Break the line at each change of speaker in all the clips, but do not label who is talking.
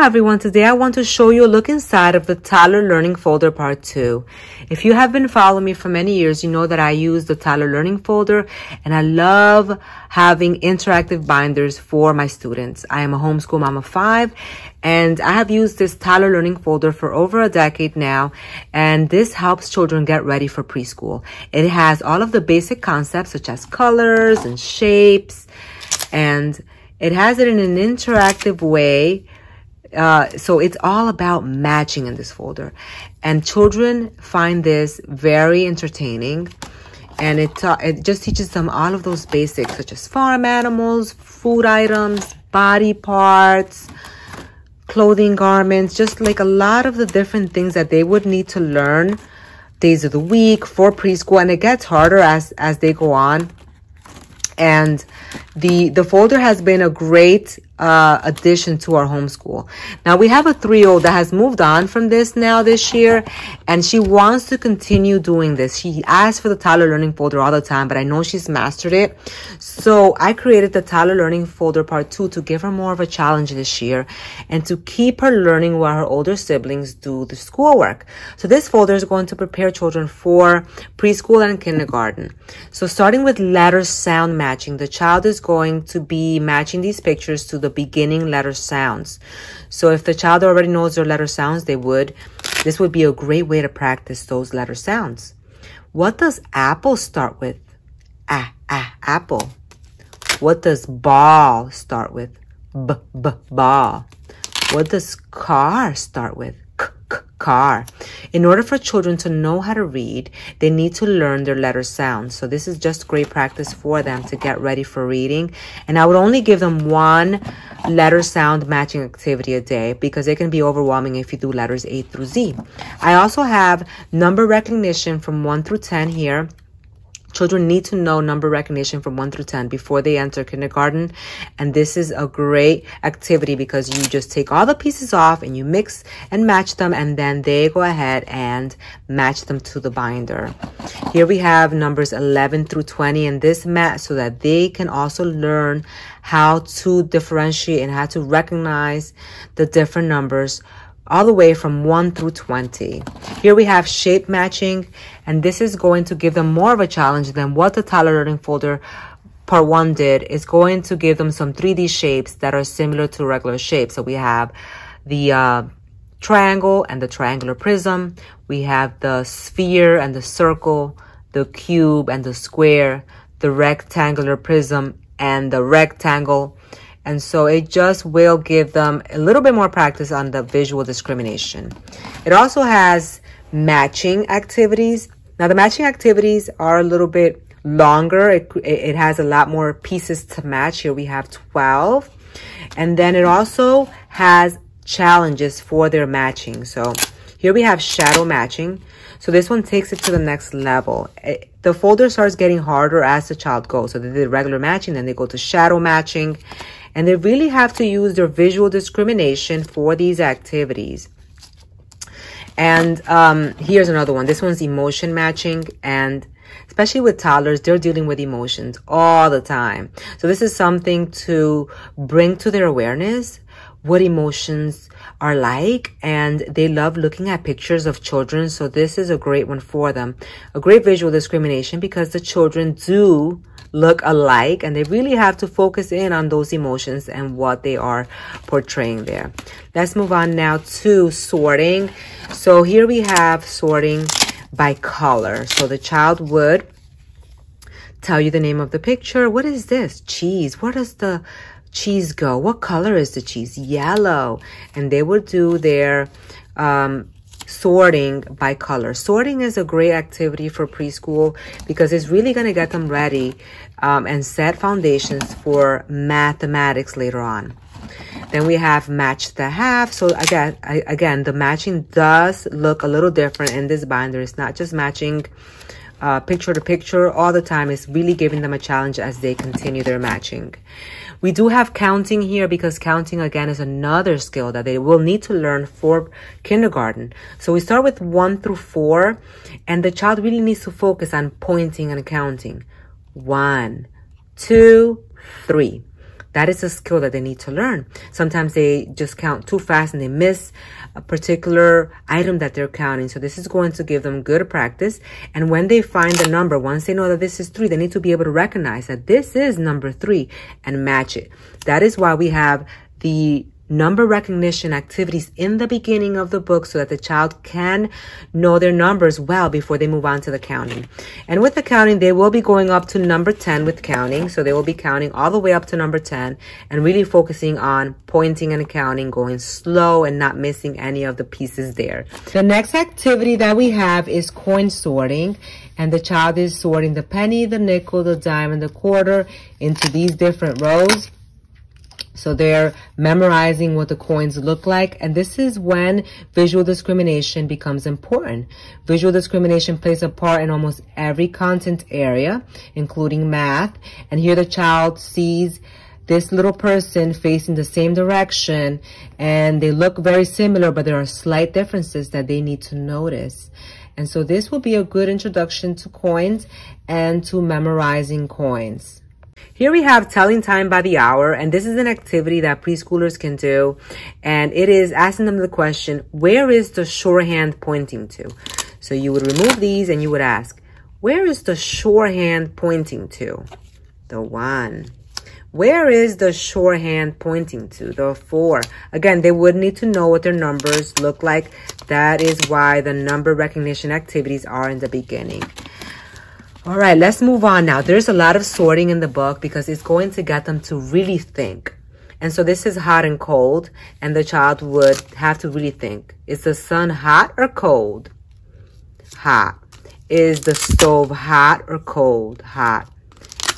everyone, today I want to show you a look inside of the Toddler Learning folder part 2. If you have been following me for many years, you know that I use the Toddler Learning folder and I love having interactive binders for my students. I am a homeschool mom of 5 and I have used this Toddler Learning folder for over a decade now, and this helps children get ready for preschool. It has all of the basic concepts such as colors and shapes, and it has it in an interactive way. So it's all about matching in this folder, and children find this very entertaining, and it just teaches them all of those basics such as farm animals, food items, body parts, clothing, garments, just like a lot of the different things that they would need to learn days of the week for preschool. And it gets harder as they go on. And the folder has been a great addition to our homeschool. Now we have a 3-year-old that has moved on from this this year, and she wants to continue doing this. She asks for the Toddler Learning folder all the time, but I know she's mastered it. So I created the Toddler Learning folder part 2 to give her more of a challenge this year and to keep her learning while her older siblings do the schoolwork. So this folder is going to prepare children for preschool and kindergarten. So starting with letter sound matching, the child is going to be matching these pictures to the beginning letter sounds. So if the child already knows their letter sounds, this would be a great way to practice those letter sounds. What does apple start with? Apple. What does ball start with? Ball. What does car start with? Car. In order for children to know how to read, they need to learn their letter sounds. So this is just great practice for them to get ready for reading. And I would only give them one letter sound matching activity a day because it can be overwhelming if you do letters A through Z. I also have number recognition from 1 through 10 here. Children need to know number recognition from 1 through 10 before they enter kindergarten. And this is a great activity because you just take all the pieces off and you mix and match them, and then they go ahead and match them to the binder. Here we have numbers 11 through 20, and this match so that they can also learn how to differentiate and how to recognize the different numbers all the way from 1 through 20. Here we have shape matching, and this is going to give them more of a challenge than what the Toddler Learning folder part 1 did. It's going to give them some 3D shapes that are similar to regular shapes. So we have the triangle and the triangular prism. We have the sphere and the circle, the cube and the square, the rectangular prism and the rectangle. And so it just will give them a little bit more practice on the visual discrimination. It also has matching activities. Now the matching activities are a little bit longer. It has a lot more pieces to match. Here we have 12. And then it also has challenges for their matching. So here we have shadow matching. So this one takes it to the next level. The folder starts getting harder as the child goes. So they did regular matching, then they go to shadow matching. And they really have to use their visual discrimination for these activities. And here's another one. This one's emotion matching. And especially with toddlers, they're dealing with emotions all the time. So this is something to bring to their awareness what emotions are like, and they love looking at pictures of children. So this is a great one for them. A great visual discrimination because the children do look alike, and they really have to focus in on those emotions and what they are portraying there. Let's move on now to sorting. So here we have sorting by color. So the child would tell you the name of the picture. What is this? Cheese. Where does the cheese go? What color is the cheese? Yellow. And they would do their sorting by color. Sorting is a great activity for preschool because it's really going to get them ready and set foundations for mathematics later on. Then we have match the half. So again, the matching does look a little different in this binder. It's not just matching picture to picture all the time. It's really giving them a challenge as they continue their matching. We do have counting here because counting, again, is another skill that they will need to learn for kindergarten. So we start with 1 through 4, and the child really needs to focus on pointing and counting. 1, 2, 3. that is a skill that they need to learn. Sometimes they just count too fast and they miss a particular item that they're counting. So this is going to give them good practice. And when they find the number, once they know that this is 3, they need to be able to recognize that this is number 3 and match it. That is why we have the number recognition activities in the beginning of the book so that the child can know their numbers well before they move on to the counting. And with the counting, they will be going up to number 10 with counting. So they will be counting all the way up to number 10 and really focusing on pointing and counting, going slow and not missing any of the pieces there. The next activity that we have is coin sorting. And the child is sorting the penny, the nickel, the dime, and the quarter into these different rows. So they're memorizing what the coins look like. And this is when visual discrimination becomes important. Visual discrimination plays a part in almost every content area, including math. And here the child sees this little person facing the same direction, and they look very similar, but there are slight differences that they need to notice. And so this will be a good introduction to coins and to memorizing coins. Here we have telling time by the hour, and this is an activity that preschoolers can do, and it is asking them the question, where is the shorthand pointing to? So you would remove these and you would ask, where is the shorthand pointing to? The 1. Where is the shorthand pointing to? The 4. Again, they would need to know what their numbers look like. That is why the number recognition activities are in the beginning. All right, let's move on now. There's a lot of sorting in the book because it's going to get them to really think. And so this is hot and cold, and the child would have to really think. Is the sun hot or cold? Hot. Is the stove hot or cold? Hot.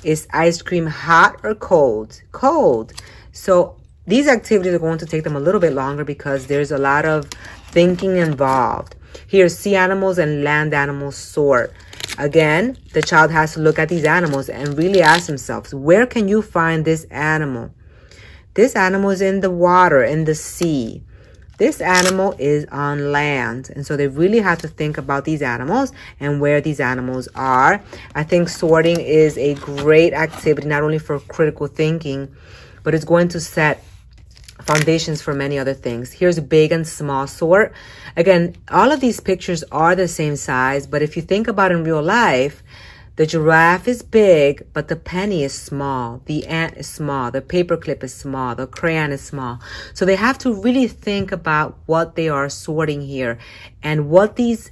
Is ice cream hot or cold? Cold. So these activities are going to take them a little bit longer because there's a lot of thinking involved. Here, sea animals and land animals sort. Again, the child has to look at these animals and really ask themselves, where can you find this animal? This animal is in the water, in the sea. This animal is on land. And so they really have to think about these animals and where these animals are. I think sorting is a great activity, not only for critical thinking, but it's going to set foundations for many other things. Here's big and small sort. Again, all of these pictures are the same size, but if you think about in real life, the giraffe is big, but the penny is small. The ant is small. The paperclip is small. The crayon is small. So they have to really think about what they are sorting here and what these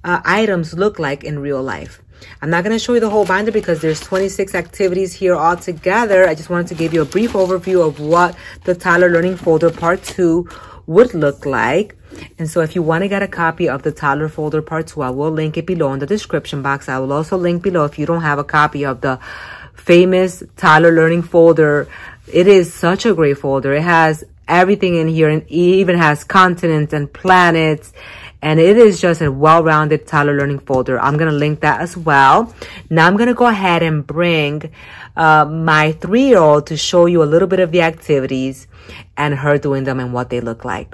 items look like in real life. I'm not going to show you the whole binder because there's 26 activities here all together. I just wanted to give you a brief overview of what the Toddler Learning Folder Part 2 would look like. And so if you want to get a copy of the Toddler Folder Part 2, I will link it below in the description box. I will also link below if you don't have a copy of the famous Toddler Learning Folder. It is such a great folder. It has everything in here, and it even has continents and planets. And it is just a well-rounded Toddler Learning Folder. I'm going to link that as well. Now I'm going to go ahead and bring my 3-year-old to show you a little bit of the activities and her doing them and what they look like.